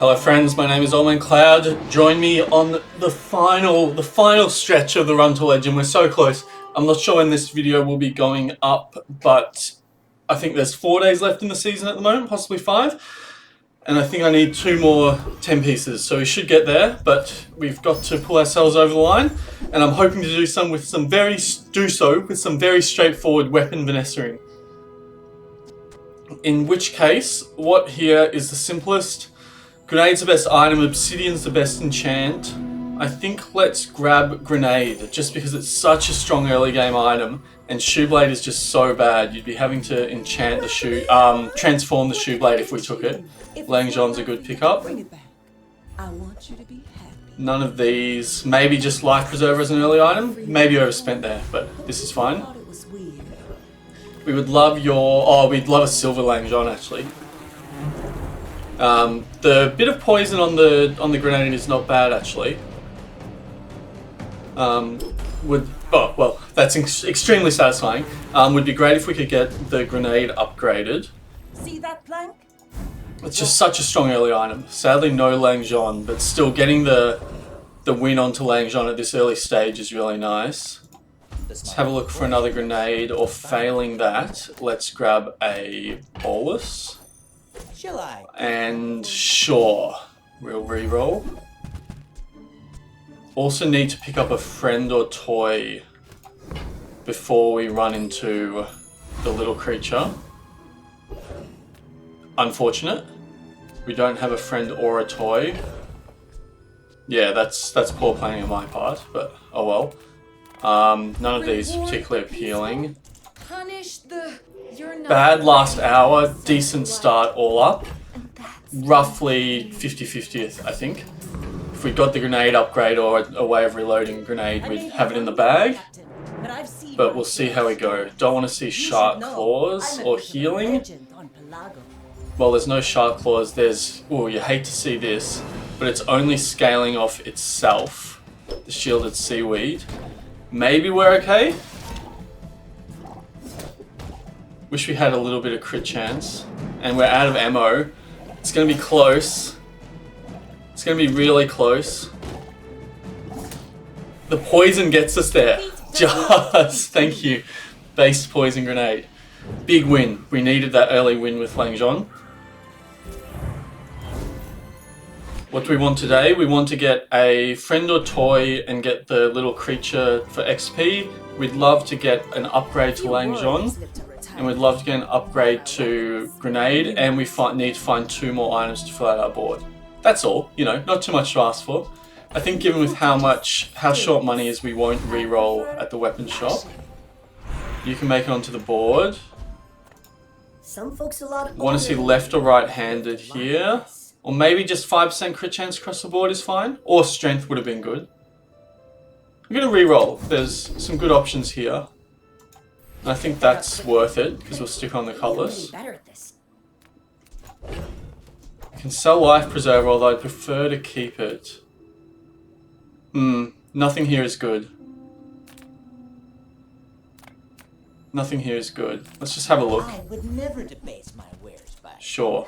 Hello friends, my name is Old Man Cloud. Join me on the final stretch of the Run to Legend. We're so close. I'm not sure when this video will be going up, but I think there's 4 days left in the season at the moment, possibly 5. And I think I need 2 more 10 pieces, so we should get there, but we've got to pull ourselves over the line. And I'm hoping to do so with some very straightforward weapon vanessering. In which case, what here is the simplest. Grenade's the best item, Obsidian's the best enchant. I think let's grab Grenade, just because it's such a strong early game item, and Shoeblade is just so bad. You'd be having to enchant the transform the Shoeblade if we took it. Lang Zhong's a good pickup. None of these. Maybe just Life Preserver as an early item. Maybe overspent there, but this is fine. We would love we'd love a Silver Lang Zhong actually. The bit of poison on the grenade is not bad actually. That's extremely satisfying. Would be great if we could get the grenade upgraded. See that plank? It's just such a strong early item. Sadly no Lang Zhong, but still getting the win onto Lang Zhong at this early stage is really nice. Let's have a look for another grenade, or failing that, let's grab a bolus. And sure, we'll re-roll. Also need to pick up a friend or toy before we run into the little creature. Unfortunate. We don't have a friend or a toy. Yeah, that's poor planning on my part, but oh well. None of these particularly appealing. Bad last hour, decent start all up. Roughly 50-50th, I think. If we got the grenade upgrade or a way of reloading grenade, we'd have it in the bag. But we'll see how we go. Don't want to see Shark Claws or healing. Well, there's no Shark Claws. Oh, you hate to see this, but it's only scaling off itself. The Shielded Seaweed. Maybe we're okay. Wish we had a little bit of crit chance. And we're out of ammo. It's going to be close. It's going to be really close. The poison gets us there. Just, thank you. Base poison grenade. Big win. We needed that early win with Lang Zhong. What do we want today? We want to get a friend or toy and get the little creature for XP. We'd love to get an upgrade to Lang Zhong. And we'd love to get an upgrade to Grenade, and we need to find 2 more items to fill out our board. That's all, you know, not too much to ask for. I think given with how short money is, we won't re-roll at the weapon shop. You can make it onto the board. Want to see left or right-handed here. Or maybe just 5% crit chance across the board is fine. Or strength would have been good. I'm going to re-roll. There's some good options here. I think that's worth it, because we'll stick on the Cutlass. Can sell Life Preserver, although I'd prefer to keep it. Nothing here is good. Nothing here is good. Let's just have a look. I would never debase my wares by sure.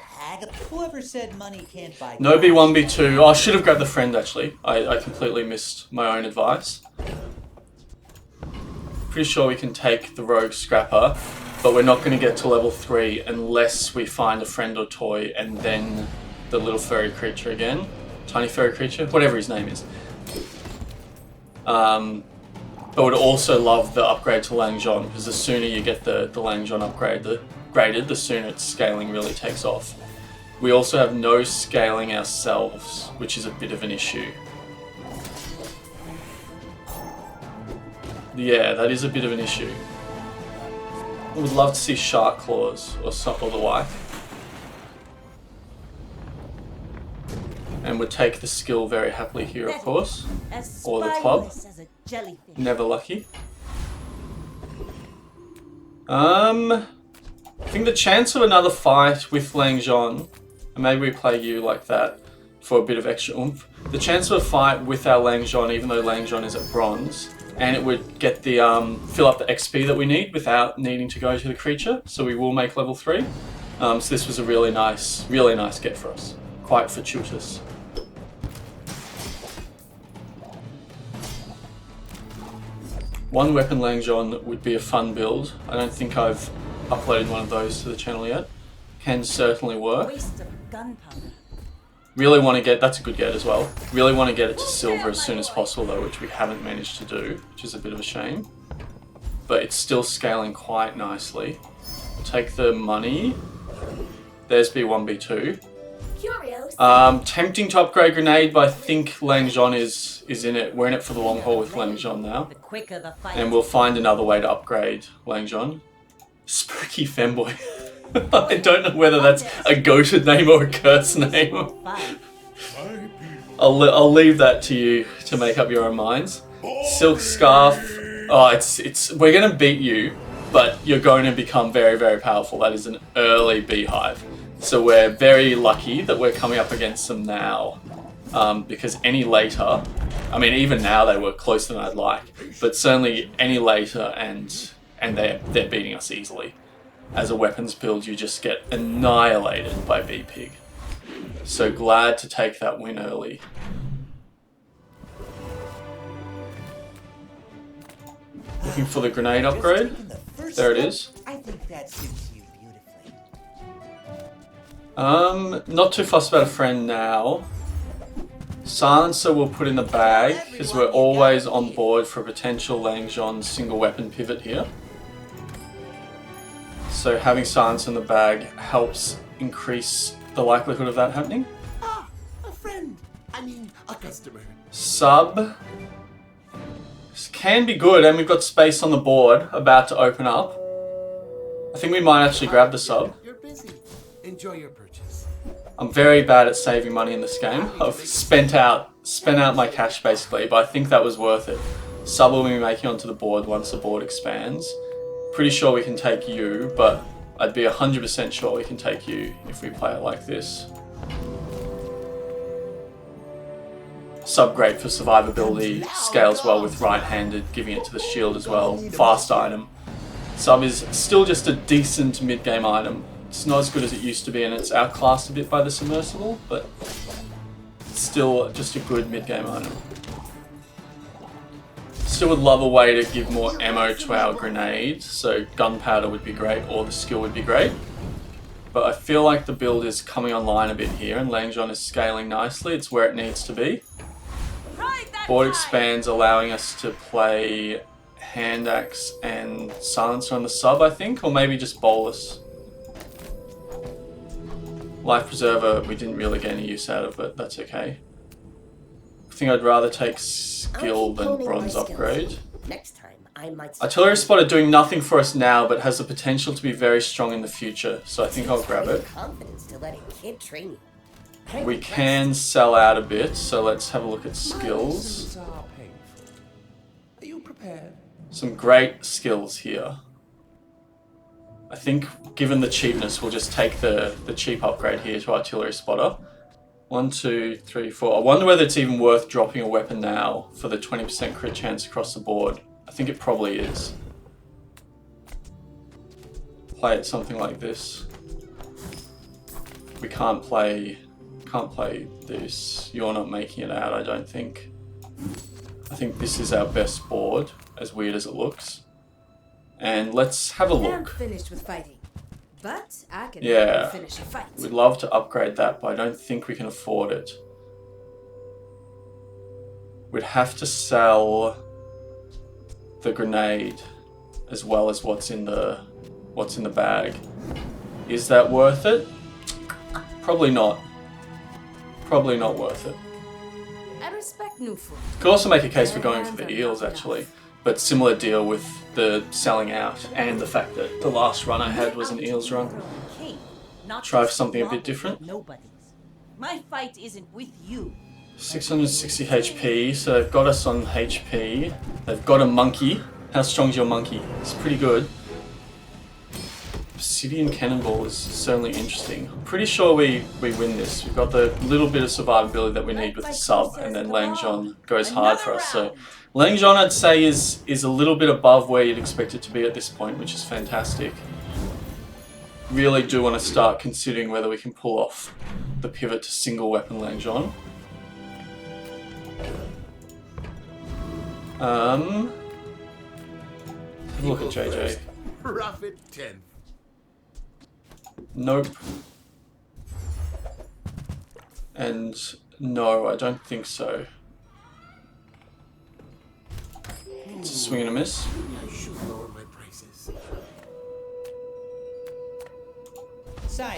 Whoever said money can't buy. No B1, B2. Oh, I should have grabbed the friend actually. I completely missed my own advice. Pretty sure we can take the Rogue Scrapper, but we're not going to get to level 3 unless we find a friend or toy and then the little furry creature again. Tiny furry creature, whatever his name is. But would also love the upgrade to Lang Zhong, because the sooner you get the Lang Zhong upgraded, the sooner its scaling really takes off. We also have no scaling ourselves, which is a bit of an issue. Yeah, that is a bit of an issue. I would love to see Shark Claws or the like. And would take the skill very happily here, of course. Or the club. Never lucky. I think the chance of another fight with Lang Zhong, and maybe we play you like that for a bit of extra oomph. The chance of a fight with our Lang Zhong, even though Lang Zhong is at bronze, and it would get the fill up the XP that we need without needing to go to the creature, so we will make level 3. So this was a really nice get for us. quite fortuitous. One weapon Langjon would be a fun build. I don't think I've uploaded one of those to the channel yet. Can certainly work. Waste of gunpowder. Really want to get, that's a good get as well. Really want to get it to silver as soon as possible though, which we haven't managed to do, which is a bit of a shame. But it's still scaling quite nicely. We'll take the money. There's B1, B2. Tempting to upgrade grenade, but I think Langjon is in it. We're in it for the long haul with Langjon now. And we'll find another way to upgrade Langjon. Spooky Femboy. I don't know whether that's a goated name or a curse name. I'll leave that to you to make up your own minds. Silk Scarf. Oh, we're gonna beat you, but you're going to become very, very powerful. That is an early beehive. So we're very lucky that we're coming up against them now. Because any later, I mean even now they were closer than I'd like, but certainly any later and they're beating us easily. As a weapons build, you just get annihilated by B-Pig. So glad to take that win early. Looking for the grenade upgrade. There it is. I think that suits you beautifully. Not too fussed about a friend now. Silencer we'll put in the bag, because we're always on board for a potential Langjon single weapon pivot here. So having silence in the bag helps increase the likelihood of that happening. Ah, a friend. I mean, a customer. Sub. This can be good, and we've got space on the board about to open up. I think we might actually grab the sub. You're busy. Enjoy your purchase. I'm very bad at saving money in this game. I've spent out my cash basically, but I think that was worth it. Sub will be making onto the board once the board expands. Pretty sure we can take you, but I'd be 100% sure we can take you if we play it like this. Sub great for survivability, scales well with right-handed, giving it to the shield as well. Fast item. Sub is still just a decent mid-game item. It's not as good as it used to be, and it's outclassed a bit by the submersible, but it's still just a good mid-game item. Still would love a way to give more ammo to our grenade, so gunpowder would be great, or the skill would be great. But I feel like the build is coming online a bit here, and Langjon is scaling nicely. It's where it needs to be. Board expands, allowing us to play hand axe and silencer on the sub, I think, or maybe just bolus. Life preserver, we didn't really get any use out of, but that's okay. I think I'd rather take skill than bronze upgrade. Next time, I might. Artillery spotter doing nothing for us now, but has the potential to be very strong in the future, so I think I'll grab it. Confidence to let a kid train you. We can sell out a bit, so let's have a look at skills. Are you prepared? Some great skills here. I think, given the cheapness, we'll just take the cheap upgrade here to artillery spotter. 1, 2, 3, 4. I wonder whether it's even worth dropping a weapon now for the 20% crit chance across the board. I think it probably is. Play it something like this. We can't play this. You're not making it out, I don't think. I think this is our best board, as weird as it looks. And let's have a I'm look. finished with fighting, but I can Yeah. finish a fight. We'd love to upgrade that, but I don't think we can afford it. We'd have to sell the grenade as well as what's in the bag. Is that worth it? Probably not. Probably not worth it. I respect new food. Could also make a case for going for the eels actually, but similar deal with the selling out and the fact that the last run I had was an eels run. Try for something a bit different. Nobody's. My fight isn't with you. 660 HP, so they've got us on HP. They've got a monkey. How strong's your monkey? It's pretty good. Obsidian Cannonball is certainly interesting. I'm pretty sure we win this. We've got the little bit of survivability that we need with the sub, and then Langjon goes hard for us. So Langjon, I'd say, is a little bit above where you'd expect it to be at this point, which is fantastic. really do want to start considering whether we can pull off the pivot to single weapon Langjon. Look at JJ. Profit 10. Nope. And no, I don't think so. It's a swing and a miss. I should lower my prices.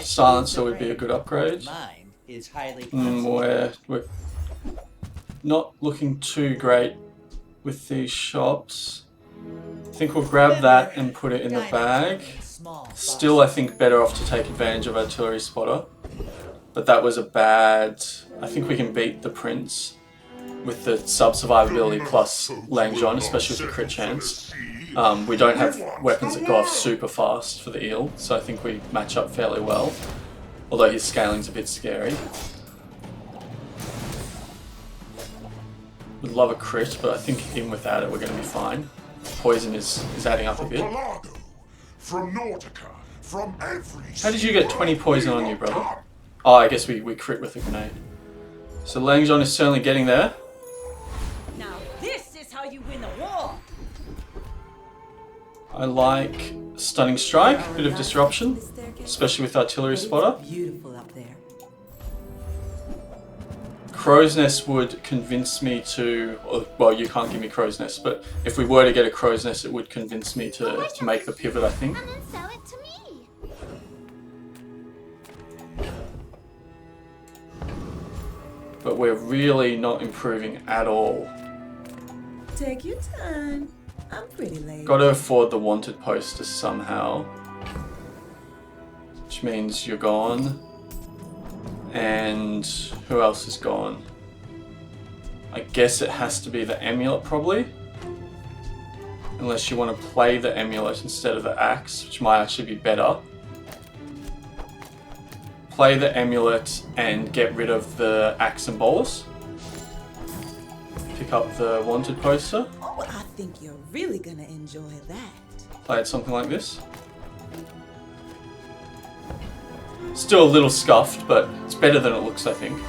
Silencer would be a good upgrade. Mine is highly We're not looking too great with these shops. I think we'll grab that and put it in the bag. Still, I think better off to take advantage of artillery spotter. But that was a bad... I think we can beat the Prince with the sub-survivability plus Langjon, especially with the crit chance. We don't have weapons that go off super fast for the eel, so I think we match up fairly well. Although his scaling's a bit scary. Would love a crit, but I think even without it we're going to be fine. Poison is adding up a bit. From Nautica, from every... How did you get 20 poison on you, brother? Oh, I guess we crit with a grenade. So Langjon is certainly getting there. Now this is how you win a war. I like Stunning Strike, bit of disruption, especially with Artillery Spotter. Beautiful up there. Crow's Nest would convince me to... Well, you can't give me Crow's Nest, but if we were to get a Crow's Nest, it would convince me to make the pivot, I think. And then sell it to me. But we're really not improving at all. Take your time. I'm pretty late. Got to afford the wanted poster somehow. Which means you're gone. And who else is gone? I guess it has to be the amulet probably. Unless you want to play the amulet instead of the axe, which might actually be better. Play the amulet and get rid of the axe and bolus. Pick up the wanted poster. Oh, I think you're really gonna enjoy that. Play it something like this. Still a little scuffed, but it's better than it looks, I think.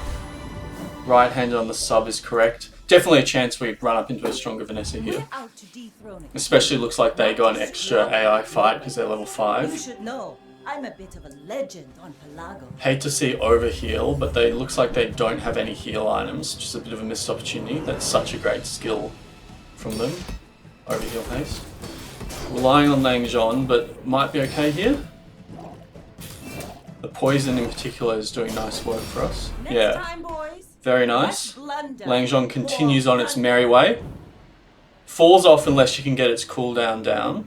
Right hand on the sub is correct. Definitely a chance we run up into a stronger Vanessa here. We're out to dethrone it. Especially looks like they got an extra AI fight because they're level You 5. should know, I'm a bit of a legend on Pelago. Hate to see overheal, but they looks like they don't have any heal items, which is a bit of a missed opportunity. That's such a great skill from them. Overheal haste. Relying on Langjon, but might be okay here. The poison in particular is doing nice work for us. Next time, boys. Very nice. Blunder. Langjon continues on its merry way. Falls off unless you can get its cooldown down.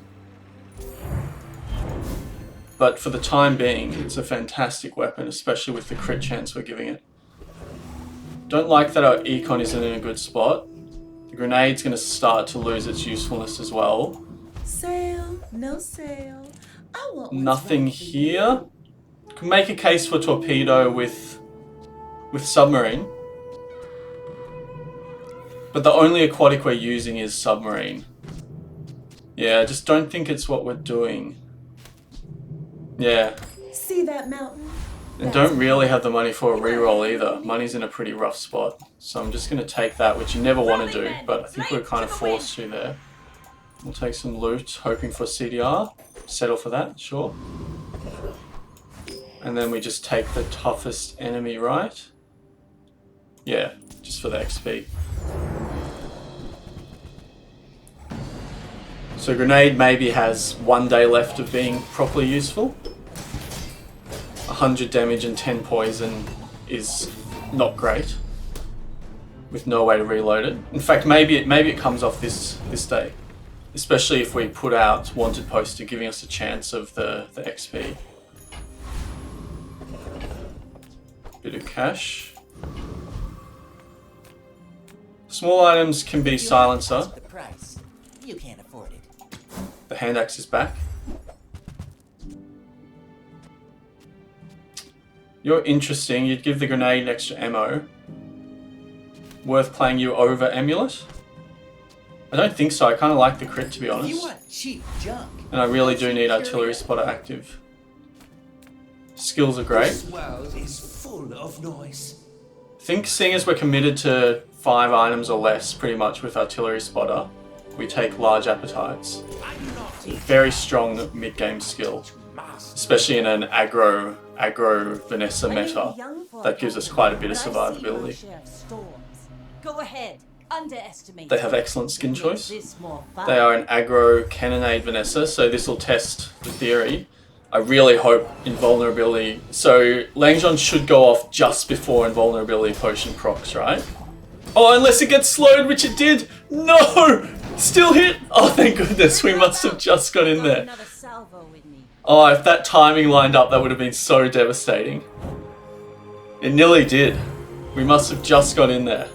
But for the time being, it's a fantastic weapon, especially with the crit chance we're giving it. Don't like that our econ isn't in a good spot. The grenade's going to start to lose its usefulness as well. Sail, no sail. I want what's Nothing right for you. here. Can make a case for torpedo with submarine. But the only aquatic we're using is submarine. Yeah, I just don't think it's what we're doing. Yeah, See that mountain? and don't really have the money for a reroll either. Money's in a pretty rough spot. So I'm just going to take that, which you never want to do, but I think we're kind of forced to there. We'll take some loot, hoping for CDR. Settle for that, sure. And then we just take the toughest enemy, right? Yeah, just for the XP. So grenade maybe has 1 day left of being properly useful. 100 damage and 10 poison is not great, with no way to reload it. In fact, maybe it comes off this day, especially if we put out wanted poster, giving us a chance of the XP. Bit of cash. Small items can be silencer. the price. You can't afford it. The hand axe is back. You're interesting. You'd give the grenade extra ammo. Worth playing you over amulet? I don't think so. I kind of like the crit, to be If you honest. want cheap junk, And I really do need artillery spotter active. Skills are great. This world is full of noise. I think seeing as we're committed to 5 items or less pretty much with Artillery Spotter, we take large appetites. Very strong mid-game skill, especially in an aggro Vanessa meta. That gives us quite a bit of survivability. Go ahead. Underestimate. They have excellent skin choice. They are an aggro Cannonade Vanessa, so this will test the theory. I really hope Invulnerability... So, Langzhon should go off just before Invulnerability Potion procs, right? Oh, unless it gets slowed, which it did! No! Still hit! Oh, thank goodness, we must have just got in there. Oh, if that timing lined up, that would have been so devastating. It nearly did. We must have just got in there.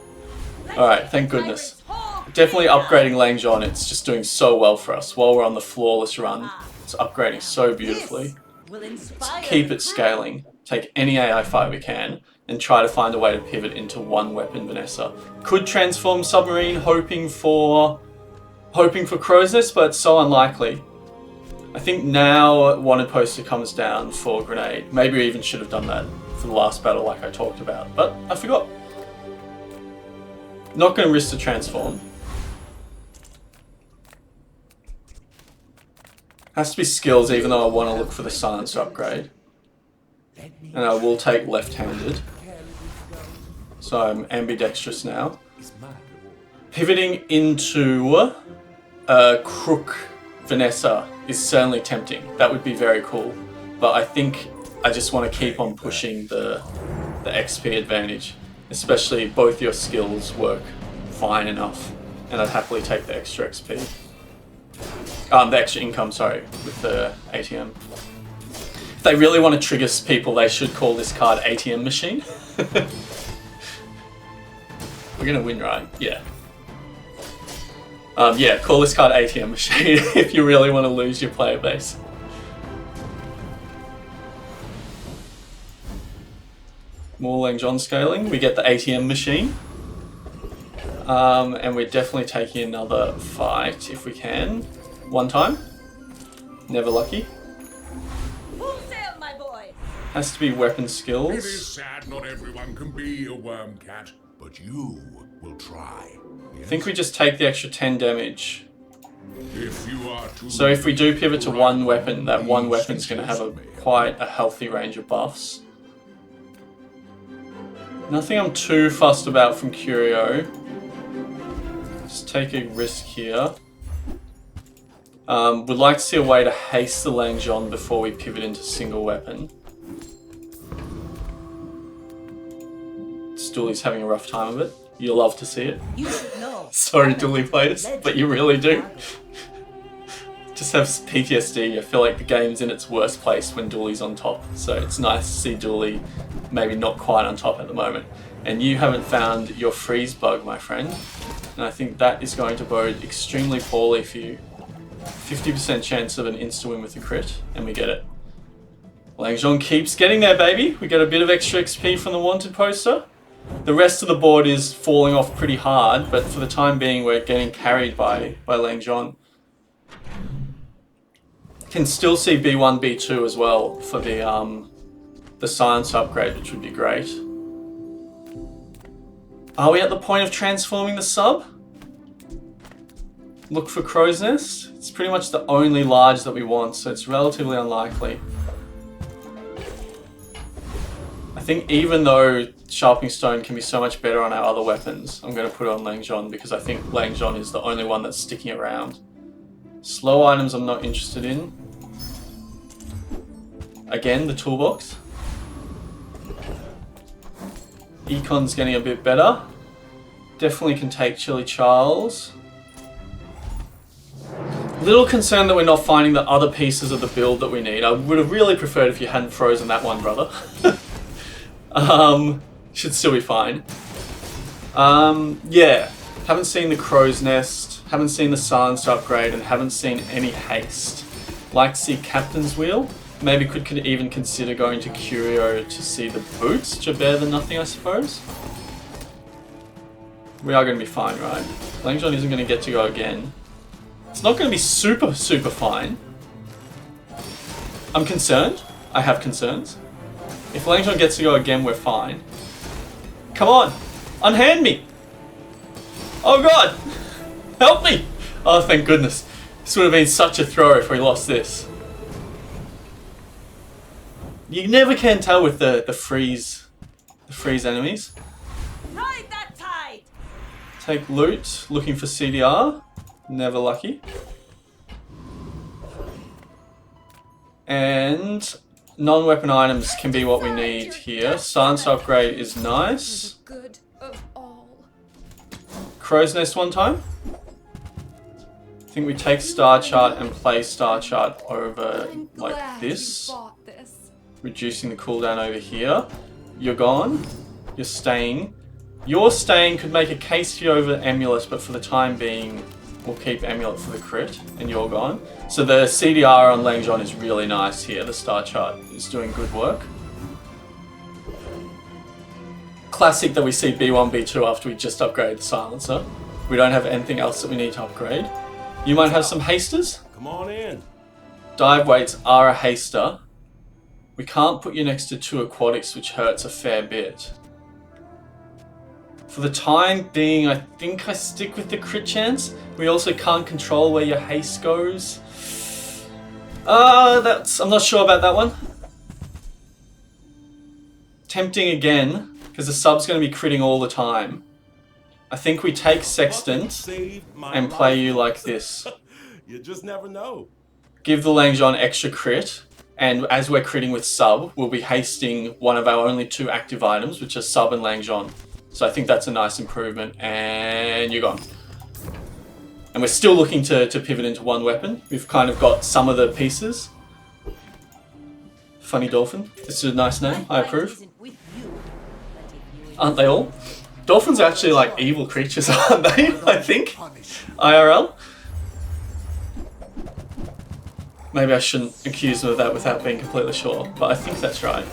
Alright, thank goodness. Definitely upgrading Langzhon, it's just doing so well for us. While we're on the flawless run, it's upgrading so beautifully. Let's keep it scaling, take any AI fight we can, and try to find a way to pivot into one weapon Vanessa. Could transform Submarine, hoping for Crow's Nest, but it's so unlikely. I think now Wanted Poster comes down for Grenade. Maybe we even should have done that for the last battle like I talked about, but I forgot. Not going to risk the transform. Has to be skills, even though I want to look for the silencer upgrade. And I will take left-handed. So I'm ambidextrous now. Pivoting into Crook Vanessa is certainly tempting. That would be very cool. But I think I just want to keep on pushing the XP advantage. Especially both your skills work fine enough. And I'd happily take the extra XP. The extra income, sorry, with the ATM. If they really want to trigger people, they should call this card ATM Machine. We're gonna win, right? Yeah. Yeah, call this card ATM Machine if you really want to lose your player base. More Langzhon scaling, we get the ATM Machine. And we're definitely taking another fight if we can. One time. Never lucky. Full sail, my boy. Has to be weapon It is skills. sad not everyone can be a worm cat, but you will try. I think we just take the extra 10 damage. If you are too So if we do pivot to one weapon, that one weapon's going to have quite a healthy range of buffs. Nothing I'm too fussed about from Curio. Just take a risk here. Would like to see a way to haste the Langzhon before we pivot into single weapon. Dooley's having a rough time of it. You'll love to see it. You should know. Sorry, Dooley players, but you really do. Just have PTSD. I feel like the game's in its worst place when Dooley's on top. So it's nice to see Dooley maybe not quite on top at the moment. And you haven't found your freeze bug, my friend. And I think that is going to bode extremely poorly for you. 50% chance of an insta-win with a crit, and we get it. Langzhon keeps getting there, baby. We get a bit of extra XP from the Wanted Poster. The rest of the board is falling off pretty hard, but for the time being, we're getting carried by Langzhon. Can still see B1, B2 as well for the science upgrade, which would be great. Are we at the point of transforming the sub? Look for Crow's Nest. It's pretty much the only large that we want, so it's relatively unlikely. I think even though Sharpening Stone can be so much better on our other weapons, I'm going to put it on Langzhon because I think Langzhon is the only one that's sticking around. Slow items I'm not interested in. Again, the toolbox. Econ's getting a bit better. Definitely can take Chili Charles. Little concerned that we're not finding the other pieces of the build that we need. I would have really preferred if you hadn't frozen that one, brother. Should still be fine. Yeah, haven't seen the Crow's Nest, haven't seen the Silencer upgrade, and haven't seen any haste. Like to see Captain's Wheel. Maybe could even consider going to Curio to see the boots, which are better than nothing, I suppose. We are going to be fine, right? Langzhon isn't going to get to go again. It's not going to be super fine. I'm concerned. I have concerns. If Lang Zhong gets to go again, we're fine. Come on! Unhand me! Oh god! Help me! Oh, thank goodness. This would have been such a throw if we lost this. You never can tell with the freeze enemies. Ride that tide! Take loot, looking for CDR. Never lucky. And non-weapon items can be what we need here. Silence upgrade is nice. Good of all. Crow's Nest one time. I think we take Star Chart and play Star Chart over I'm like glad this. you bought this. Reducing the cooldown over here. You're gone. You're staying. Your staying could make a case for you over Amulet, but for the time being, we'll keep Amulet for the crit, and you're gone. So the CDR on Lang Zhong is really nice here. The Star Chart is doing good work. Classic that we see B1, B2 after we just upgrade the silencer. We don't have anything else that we need to upgrade. You might have some hasters. Come on in. Dive weights are a haster. We can't put you next to 2 aquatics, which hurts a fair bit. For the time being, I think I stick with the crit chance. We also can't control where your haste goes. I'm not sure about that one. Tempting again, because the sub's going to be critting all the time. I think we take Sextant Saved my and play life. you like this. You just never know. Give the Lang Zhong extra crit, and as we're critting with sub, we'll be hasting one of our only 2 active items, which are sub and Lang Zhong. So I think that's a nice improvement, and you're gone. And we're still looking to pivot into 1 weapon. We've kind of got some of the pieces. Funny Dolphin. This is a nice name, I approve. Aren't they all? Dolphins are actually like evil creatures, aren't they? I think. IRL. Maybe I shouldn't accuse them of that without being completely sure, but I think that's right.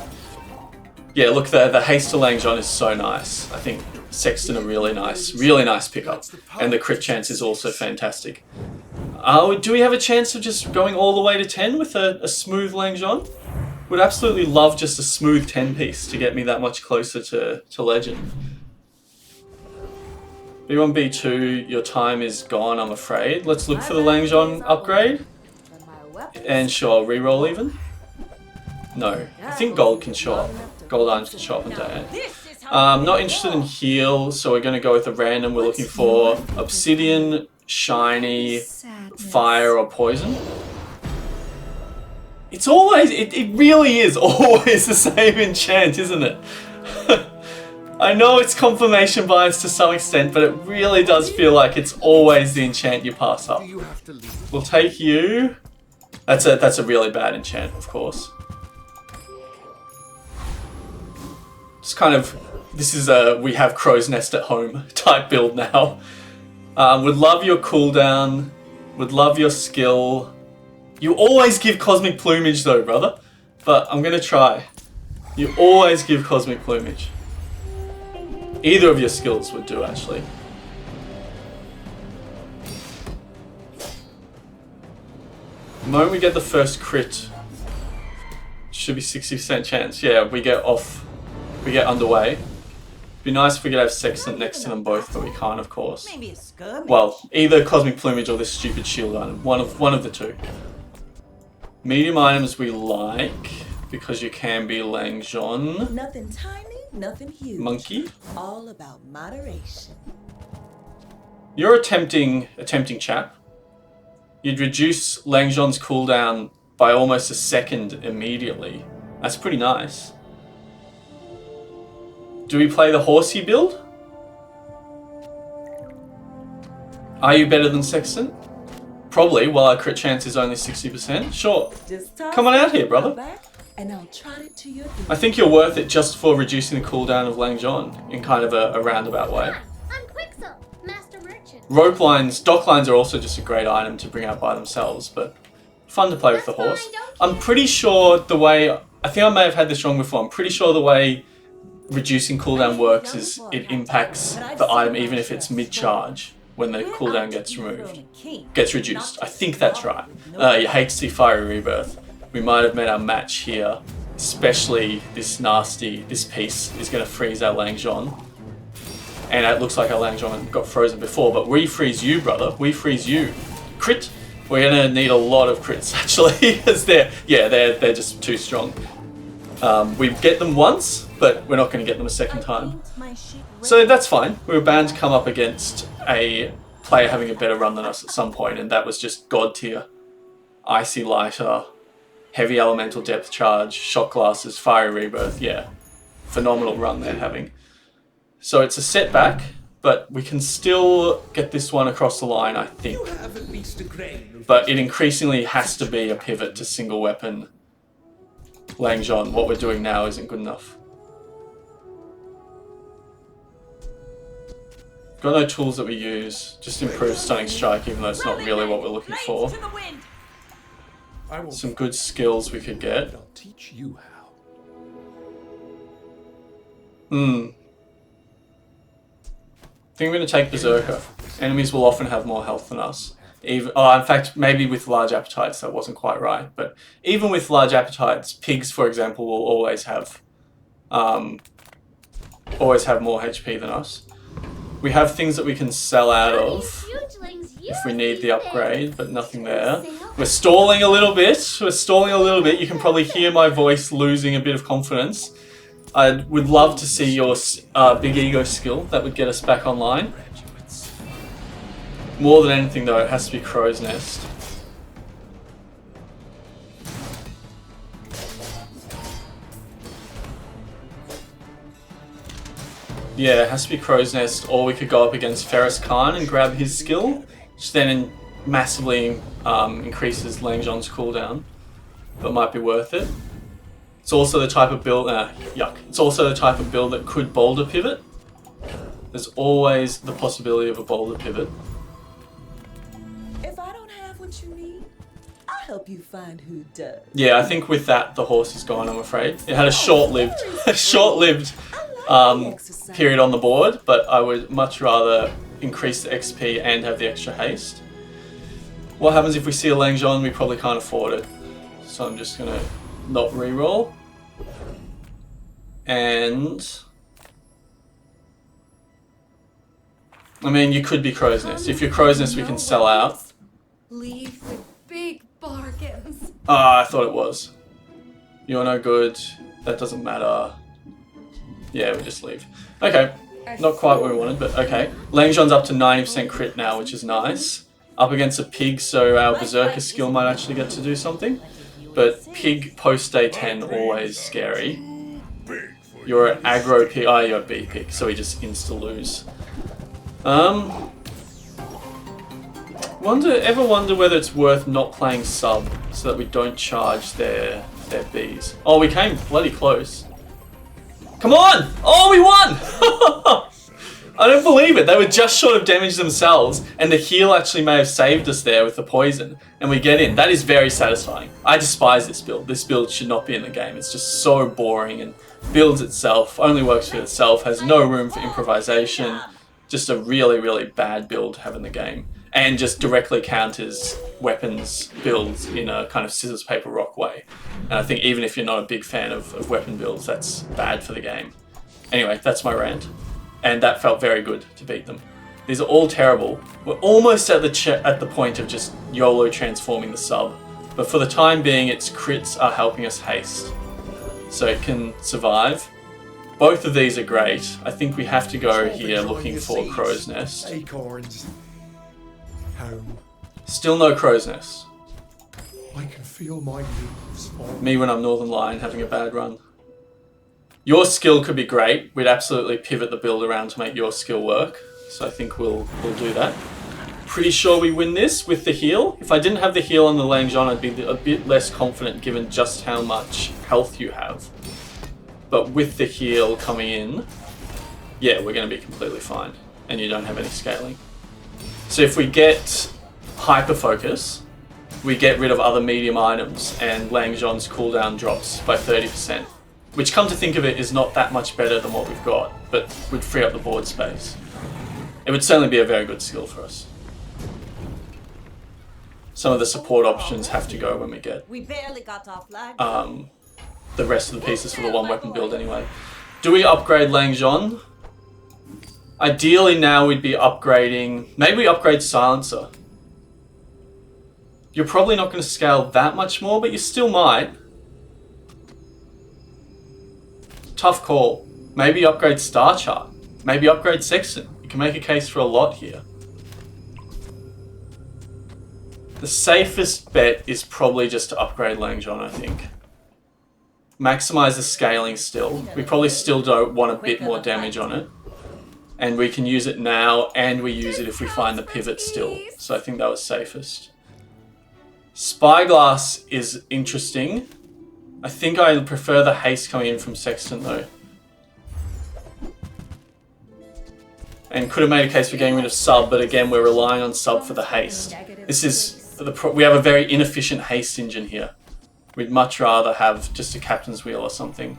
Yeah, look, the haste to Lang Zhong is so nice. I think Sexton a really nice pickup. And the crit chance is also fantastic. Do we have a chance of just going all the way to 10 with a smooth Lang Zhong? Would absolutely love just a smooth 10 piece to get me that much closer to Legend. B1, B2, your time is gone, I'm afraid. Let's look for the Lang Zhong upgrade. But my weapons And sure, reroll even? No, I think gold can show up. Gold items can show up on day 8. Not interested in heal, so we're going to go with a random. We're looking for obsidian, shiny, fire, or poison. It's always, it really is always the same enchant, isn't it? I know it's confirmation bias to some extent, but it really does feel like it's always the enchant you pass up. We'll take you. That's a really bad enchant, of course. Just kind of, this is a we have Crow's Nest at home type build now. Would love your cooldown. Would love your skill. You always give Cosmic Plumage though, brother. But I'm gonna try. You always give Cosmic Plumage. Either of your skills would do, actually. The moment we get the first crit, should be 60% chance. Yeah, we get underway. Be nice if we could have Sextant next to them both, but we can't, of course. Maybe a skirmish. Well, either Cosmic Plumage or this stupid shield item. One of the 2. Medium items we like, because you can be Lang Zhong. Nothing tiny, nothing huge. Monkey. All about moderation. You're a tempting chap. You'd reduce Lang Zhong's cooldown by almost a second immediately. That's pretty nice. Do we play the horsey build? Are you better than Sextant? Probably, while our crit chance is only 60%. Sure. Just toss Come on out it here, brother. back, and I'll trot it to your door. I think you're worth it just for reducing the cooldown of Lang Zhong in kind of a roundabout way. I'm Quixel, Master Merchant. Rope lines, dock lines are also just a great item to bring out by themselves, but fun to play with the That's horse. fine, don't I'm pretty sure the way, I think I may have had this wrong before, I'm pretty sure the way reducing cooldown works is it impacts the item even if it's mid-charge when the cooldown gets removed. Gets reduced. I think that's right. You hate to see Fiery Rebirth. We might have met our match here. especially this piece is going to freeze our Lang Zhong. And it looks like our Lang Zhong got frozen before, but we freeze you, brother. We freeze you. Crit. We're going to need a lot of crits, actually, because they're just too strong. We get them once, but we're not going to get them a second time. So that's fine. We were bound to come up against a player having a better run than us at some point, and that was just God tier. Icy Lighter, Heavy Elemental Depth Charge, Shock Glasses, Fiery Rebirth. Yeah, phenomenal run they're having. So it's a setback, but we can still get this one across the line, I think. But it increasingly has to be a pivot to single weapon Lang Zhong. What we're doing now isn't good enough. Got no tools that we use, just improve Stunning Strike, even though it's not really what we're looking for. Some good skills we could get. I'll teach you how. I think I'm going to take Berserker. Enemies will often have more health than us. In fact, maybe with large appetites that wasn't quite right. But even with large appetites, pigs, for example, will always have more HP than us. We have things that we can sell out of if we need the upgrade, but nothing there. We're stalling a little bit. You can probably hear my voice losing a bit of confidence. I would love to see your big ego skill. That would get us back online. More than anything, though, it has to be Crow's Nest. Yeah, it has to be Crow's Nest, or we could go up against Ferris Khan and grab his skill, which then massively increases Lang Zhong's cooldown, but might be worth it. It's also the type of build, It's also the type of build that could boulder pivot. There's always the possibility of a boulder pivot. If I don't have what you need, I'll help you find who does. Yeah, I think with that the horse is gone, I'm afraid. It had a short-lived period on the board, but I would much rather increase the XP and have the extra haste. What happens if we see a Lang Zhong? We probably can't afford it. So I'm just gonna not reroll. And I mean, you could be Crow's Nest. If you're Crow's Nest, we can sell out. Leave with big bargains. I thought it was. You're no good. That doesn't matter. Yeah, we just leave. Okay, not quite what we wanted, but okay. Lang Zhong's up to 90% crit now, which is nice. Up against a pig, so our Berserker skill might actually get to do something. But pig post day 10, always scary. You're an aggro pig. Oh, you're a B pig, so we just insta-lose. Ever wonder whether it's worth not playing sub so that we don't charge their Bs? Oh, we came bloody close. Come on! Oh, we won! I don't believe it. They were just short of damage themselves, and the heal actually may have saved us there with the poison, and we get in. That is very satisfying. I despise this build. This build should not be in the game. It's just so boring and builds itself, only works for itself, has no room for improvisation. Just a really, really bad build to have in the game. And just directly counters weapons builds in a kind of scissors, paper, rock way. And I think even if you're not a big fan of weapon builds, that's bad for the game. Anyway, that's my rant. And that felt very good to beat them. These are all terrible. We're almost at the point of just YOLO transforming the sub. But for the time being, its crits are helping us haste. So it can survive. Both of these are great. I think we have to go here looking for Crow's Nest. Acorns. Home. Still no Crow's Nest. I can feel my leaves fall. Me when I'm Northern Lion having a bad run. Your skill could be great. We'd absolutely pivot the build around to make your skill work. So I think we'll do that. Pretty sure we win this with the heal. If I didn't have the heal on the Lang Zhong, I'd be a bit less confident given just how much health you have. But with the heal coming in, yeah, we're going to be completely fine. And you don't have any scaling. So if we get Hyper Focus, we get rid of other medium items and Lang Zhong's cooldown drops by 30%. Which, come to think of it, is not that much better than what we've got, but would free up the board space. It would certainly be a very good skill for us. Some of the support options have to go when we get We barely got off line. the rest of the pieces for the one weapon build anyway. Do we upgrade Lang Zhon? Ideally now we'd be upgrading... Maybe we upgrade Silencer. You're probably not going to scale that much more, but you still might. Tough call. Maybe upgrade Star Chart. Maybe upgrade Sexton. You can make a case for a lot here. The safest bet is probably just to upgrade Lang Zhon, I think. Maximize the scaling still. We probably still don't want a bit more damage on it. And we can use it now, and we use it if we find the pivot still. So I think that was safest. Spyglass is interesting. I think I prefer the haste coming in from Sexton though. And could have made a case for getting rid of sub, but again we're relying on sub for the haste. This is we have a very inefficient haste engine here. We'd much rather have just a captain's wheel or something.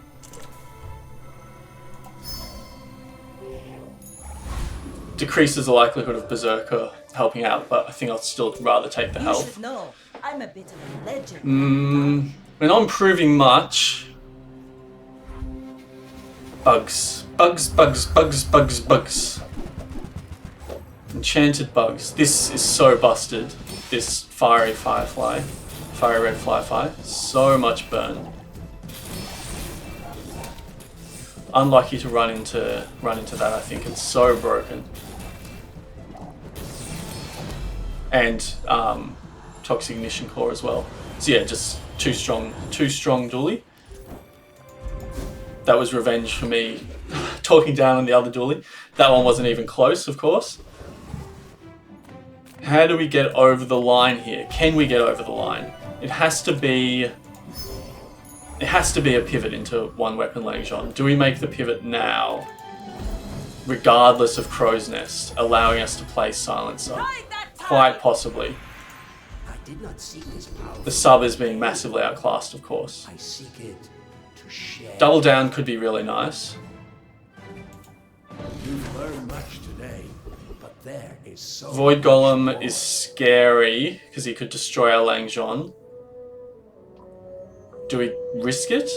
Decreases the likelihood of Berserker helping out, but I think I'll still rather take the health. You should know, I'm a bit of a legend. We're not improving much. Bugs. Bugs, bugs, bugs, bugs, bugs. Enchanted bugs. This is so busted. This fiery firefly. Fiery red firefly. So much burn. Unlucky to run into that, I think. It's so broken. And Toxic Ignition Core as well. So yeah, just too strong dually. That was revenge for me talking down on the other dually. That one wasn't even close, of course. How do we get over the line here? Can we get over the line? It has to be a pivot into one weapon Lang Zhon. Do we make the pivot now? Regardless of Crow's Nest, allowing us to play Silencer. Quite possibly. I did not seek this power. The sub is being massively outclassed, of course. I seek it to share. Double down could be really nice. You've learned much today, but there is so Void Golem is scary because he could destroy our Lang Zhon. Do we risk it?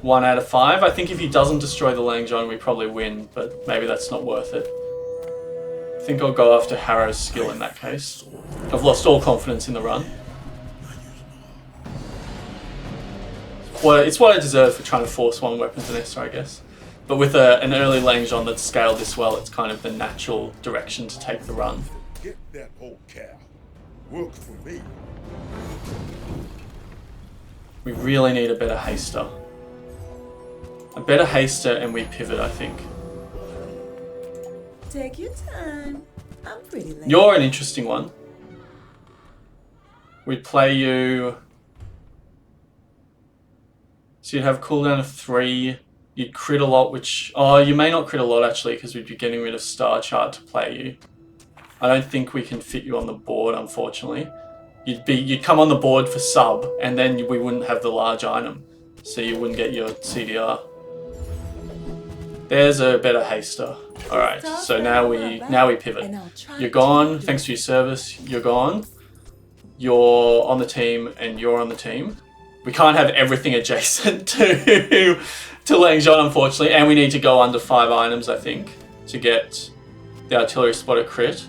1 out of 5. I think if he doesn't destroy the Lang Zhon, we probably win, but maybe that's not worth it. I think I'll go after Harrow's skill in that case. I've lost all confidence in the run. Well, it's what I deserve for trying to force one weapon to Nesta, I guess. But with an early Lang Zhon that's scaled this well, it's kind of the natural direction to take the run. Get that old cow. Work for me. We really need a better haster. A better haster and we pivot, I think. Take your time. I'm pretty late. You're an interesting one. We'd play you... So you'd have cooldown of 3. You'd crit a lot, which... Oh, you may not crit a lot, actually, because we'd be getting rid of Star Chart to play you. I don't think we can fit you on the board, unfortunately. You'd come on the board for sub, and then we wouldn't have the large item. So you wouldn't get your CDR. There's a better haster. Alright, so now we pivot. You're gone, thanks for your service, you're gone. You're on the team, and you're on the team. We can't have everything adjacent to Lang Zhon, unfortunately, and we need to go under 5 items, I think, to get the artillery spotter crit.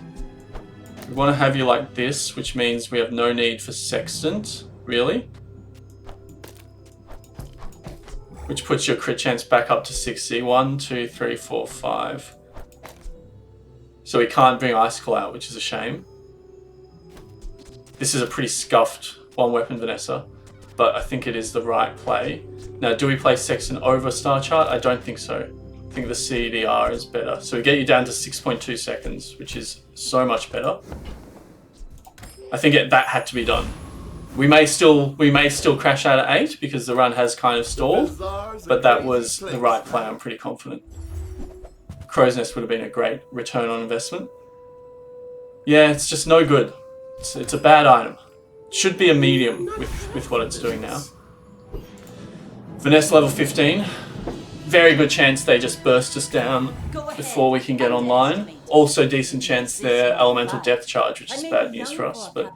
We want to have you like this, which means we have no need for Sextant, really. Which puts your crit chance back up to 60. 1, 2, 3, 4, 5. So we can't bring Icicle out, which is a shame. This is a pretty scuffed one weapon Vanessa, but I think it is the right play. Now, do we play Sextant over Star Chart? I don't think so. I think the CDR is better. So we get you down to 6.2 seconds, which is so much better. I think that had to be done. We may still crash out at 8 because the run has kind of stalled, but that was the right play, I'm pretty confident. Crow's Nest would have been a great return on investment. Yeah, it's just no good. It's a bad item. It should be a medium with what it's doing now. Vanessa level 15. Very good chance they just burst us down before we can get online. Also decent chance they're elemental depth charge, which is bad news for us, but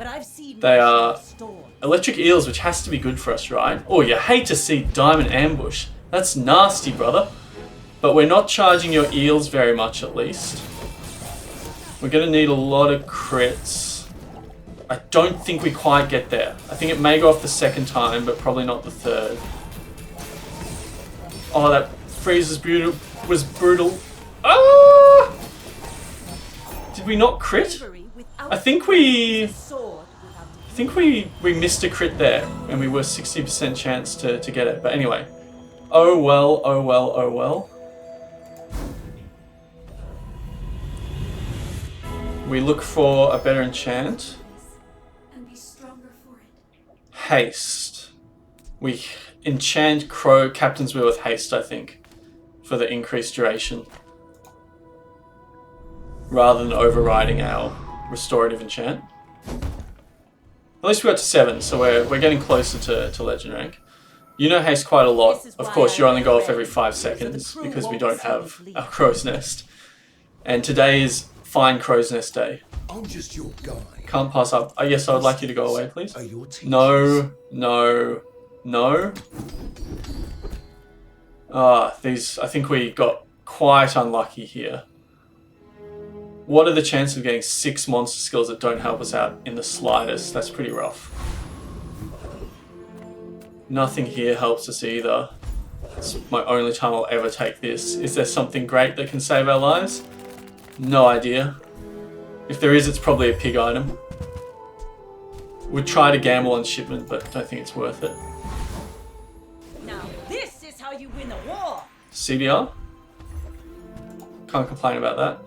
but I've seen They worse are in the store. electric eels, which has to be good for us, right? Oh, you hate to see diamond ambush. That's nasty, brother. But we're not charging your eels very much, at least. We're going to need a lot of crits. I don't think we quite get there. I think it may go off the second time, but probably not the third. Oh, that freeze was brutal. Ah! Did we not crit? I think we missed a crit there, and we were 60% chance to get it. But anyway, oh well, oh well, oh well. We look for a better enchant. And be stronger for it. Haste. We enchant Crow Captain's Wheel with haste, I think, for the increased duration, rather than overriding our restorative enchant. At least we got to 7, so we're getting closer to legend rank. You know haste quite a lot. Of course, you only go off every 5 seconds because we don't have a crow's nest. And today is Fine Crow's Nest Day. I'm just your guy. Can't pass up. Yes, I would like you to go away, please. Are your teachers? No, no, no. I think we got quite unlucky here. What are the chances of getting 6 monster skills that don't help us out in the slightest? That's pretty rough. Nothing here helps us either. It's my only time I'll ever take this. Is there something great that can save our lives? No idea. If there is, it's probably a pig item. We'd try to gamble on shipment, but don't think it's worth it. Now this is how you win the war. CDR? Can't complain about that.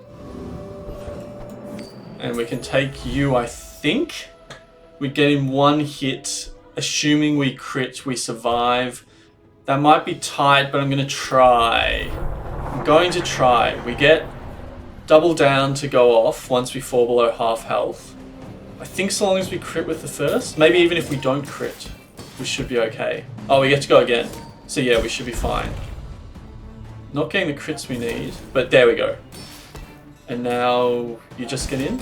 And we can take you, I think. We get in 1 hit. Assuming we crit, we survive. That might be tight, but I'm going to try. I'm going to try. We get double down to go off once we fall below half health. I think so long as we crit with the first. Maybe even if we don't crit, we should be okay. Oh, we get to go again. So yeah, we should be fine. Not getting the crits we need, but there we go. And now you just get in.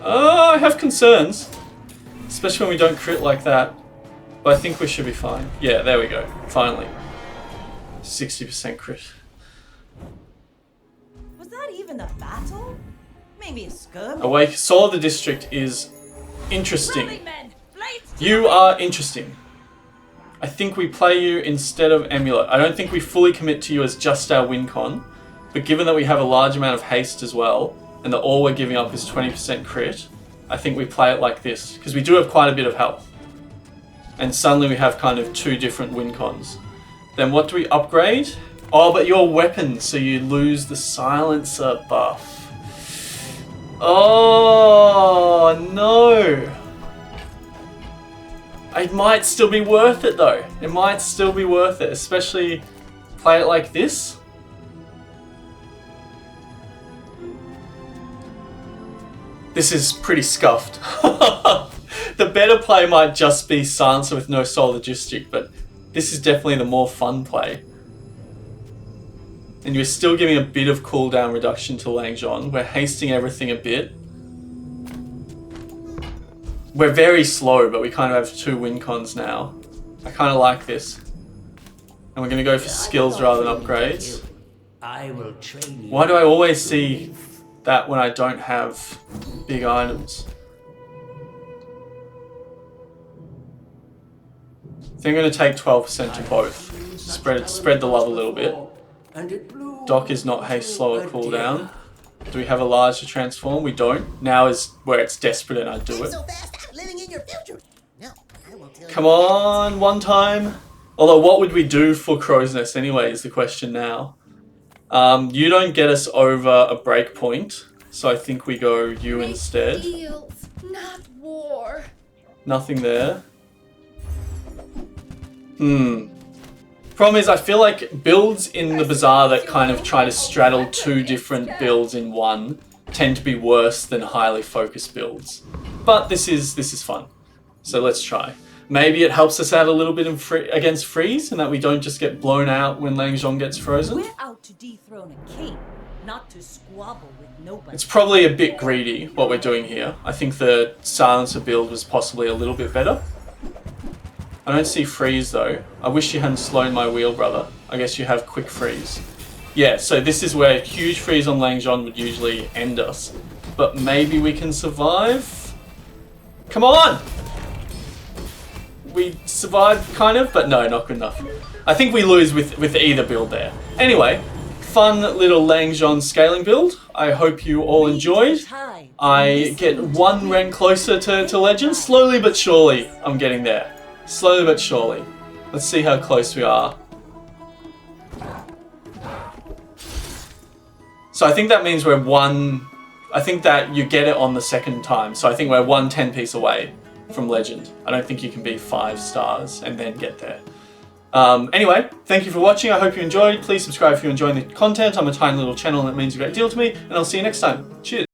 I have concerns. Especially when we don't crit like that. But I think we should be fine. Yeah, there we go. Finally. 60% crit. Was that even a battle? Maybe a skirmish. Awake. Soul of the District is interesting. Rally, men! Blades to You the are interesting. I think we play you instead of Amulet. I don't think we fully commit to you as just our win con. But given that we have a large amount of haste as well, and that all we're giving up is 20% crit, I think we play it like this, because we do have quite a bit of health. And suddenly we have kind of 2 different win cons. Then what do we upgrade? Oh, but your weapons, so you lose the silencer buff. Oh, no. It might still be worth it though. It might still be worth it, especially play it like this. This is pretty scuffed. The better play might just be Silencer with no Soul Logistic, but this is definitely the more fun play. And you're still giving a bit of cooldown reduction to Langzhong. We're hasting everything a bit. We're very slow, but we kind of have 2 win cons now. I kind of like this. And we're going to go for skills rather than upgrades. I will train you. Why do I always see that when I don't have big items? I think I'm going to take 12% to both. Spread the love a little bit. Doc is not haste slower cooldown. Do we have a larger transform? We don't. Now is where it's desperate and I do it. So fast, I'm living in your future. No, I will tell Come you. on, one time. Although what would we do for Crow's Nest anyway is the question now. You don't get us over a break point, so I think we go you Make instead. deals, not war. Nothing there. Problem is, I feel like builds in the Bazaar that kind of try to straddle 2 different builds in one tend to be worse than highly focused builds. But this is fun. So let's try. Maybe it helps us out a little bit against freeze, and that we don't just get blown out when Langzhong gets frozen. We're out to dethrone a king. not to squabble with nobody. It's probably a bit greedy what we're doing here. I think the silencer build was possibly a little bit better. I don't see freeze though. I wish you hadn't slowed my wheel, brother. I guess you have quick freeze. Yeah, so this is where huge freeze on Langjon would usually end us. But maybe we can survive? Come on! We survived, kind of, but no, not good enough. I think we lose with either build there. Anyway, fun little Langjon scaling build. I hope you all enjoyed. I get one rank closer to Legend. Slowly but surely, I'm getting there. Slowly but surely. Let's see how close we are. So I think that means we're one... I think that you get it on the second time. So I think we're 1 10-piece away from Legend. I don't think you can be 5 stars and then get there. Anyway, thank you for watching. I hope you enjoyed. Please subscribe if you're enjoying the content. I'm a tiny little channel and it means a great deal to me. And I'll see you next time. Cheers.